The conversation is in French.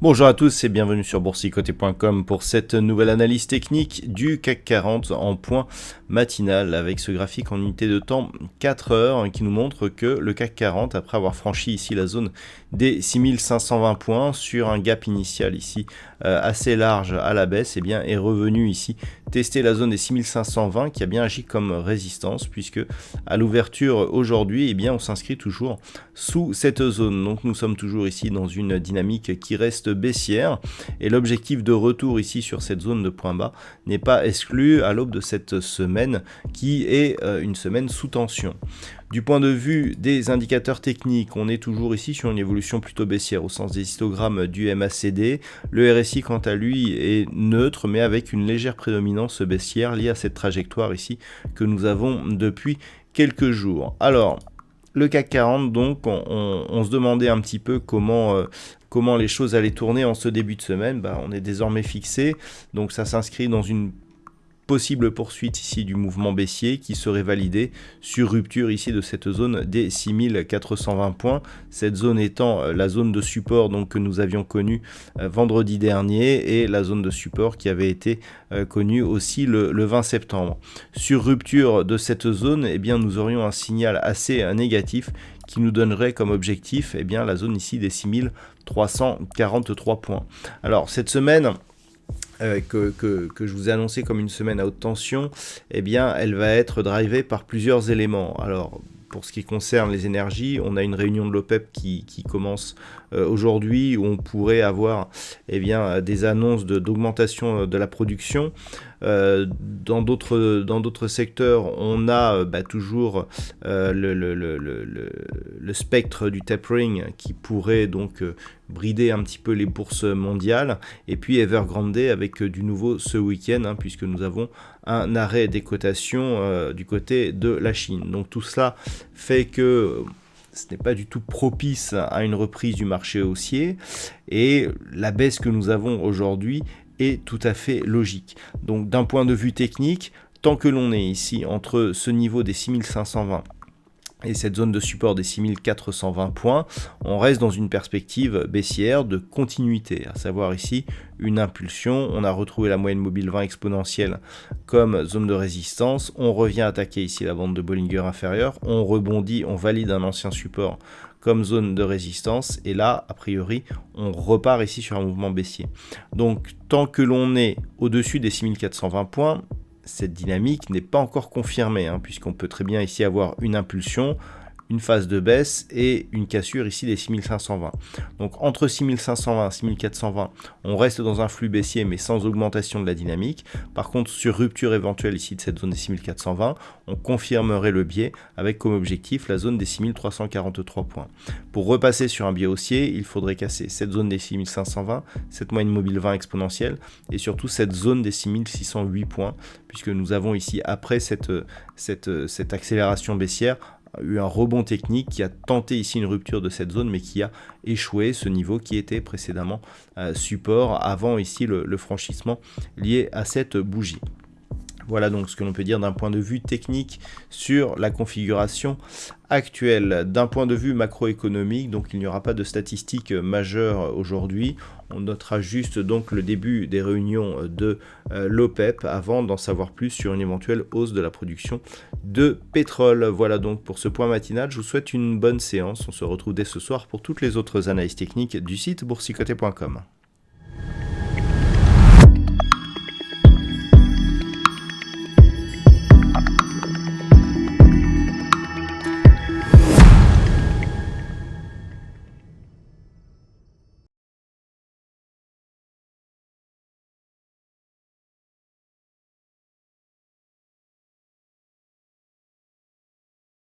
Bonjour à tous et bienvenue sur boursicoté.com pour cette nouvelle analyse technique du CAC 40 en point matinal avec ce graphique en unité de temps 4 heures qui nous montre que le CAC 40, après avoir franchi ici la zone des 6520 points sur un gap initial ici assez large à la baisse, eh bien, est revenu ici tester la zone des 6520 qui a bien agi comme résistance puisque à l'ouverture aujourd'hui, eh bien, on s'inscrit toujours sous cette zone. Donc nous sommes toujours ici dans une dynamique qui reste baissière et l'objectif de retour ici sur cette zone de point bas n'est pas exclu à l'aube de cette semaine qui est une semaine sous tension. Du point de vue des indicateurs techniques, on est toujours ici sur une évolution plutôt baissière au sens des histogrammes du MACD. Le RSI quant à lui est neutre mais avec une légère prédominance baissière liée à cette trajectoire ici que nous avons depuis quelques jours. Alors, le CAC 40, donc, on se demandait un petit peu comment les choses allaient tourner en ce début de semaine. On est désormais fixé, donc ça s'inscrit dans une possible poursuite ici du mouvement baissier qui serait validé sur rupture ici de cette zone des 6420 points, cette zone étant la zone de support donc, que nous avions connue vendredi dernier et la zone de support qui avait été connue aussi le 20 septembre. Sur rupture de cette zone, eh bien, nous aurions un signal assez négatif qui nous donnerait comme objectif eh bien, la zone ici des 6343 points. Alors cette semaine, que je vous ai annoncé comme une semaine à haute tension, eh bien, elle va être drivée par plusieurs éléments. Alors, pour ce qui concerne les énergies, on a une réunion de l'OPEP qui commence aujourd'hui où on pourrait avoir eh bien, des annonces d'augmentation de la production. Dans d'autres secteurs, on a toujours le spectre du tapering qui pourrait donc brider un petit peu les bourses mondiales. Et puis Evergrande avec du nouveau ce week-end, puisque nous avons un arrêt des cotations du côté de la Chine. Donc tout cela fait que ce n'est pas du tout propice à une reprise du marché haussier et la baisse que nous avons aujourd'hui est tout à fait logique. Donc d'un point de vue technique, tant que l'on est ici entre ce niveau des 6520 et cette zone de support des 6420 points, on reste dans une perspective baissière de continuité, à savoir ici une impulsion. On a retrouvé la moyenne mobile 20 exponentielle comme zone de résistance, on revient attaquer ici la bande de Bollinger inférieure, on rebondit, on valide un ancien support comme zone de résistance et là, a priori, on repart ici sur un mouvement baissier. Donc, tant que l'on est au-dessus des 6420 points, cette dynamique n'est pas encore confirmée, puisqu'on peut très bien ici avoir une impulsion, une phase de baisse et une cassure ici des 6520. Donc entre 6520 et 6420, on reste dans un flux baissier mais sans augmentation de la dynamique. Par contre, sur rupture éventuelle ici de cette zone des 6420, on confirmerait le biais avec comme objectif la zone des 6343 points. Pour repasser sur un biais haussier, il faudrait casser cette zone des 6520, cette moyenne mobile 20 exponentielle et surtout cette zone des 6608 points, puisque nous avons ici, après cette accélération baissière, eu un rebond technique qui a tenté ici une rupture de cette zone mais qui a échoué, ce niveau qui était précédemment support avant ici le franchissement lié à cette bougie. Voilà donc ce que l'on peut dire d'un point de vue technique sur la configuration actuelle. D'un point de vue macroéconomique, donc il n'y aura pas de statistiques majeures aujourd'hui. On notera juste donc le début des réunions de l'OPEP avant d'en savoir plus sur une éventuelle hausse de la production de pétrole. Voilà donc pour ce point matinal. Je vous souhaite une bonne séance. On se retrouve dès ce soir pour toutes les autres analyses techniques du site boursicoté.com.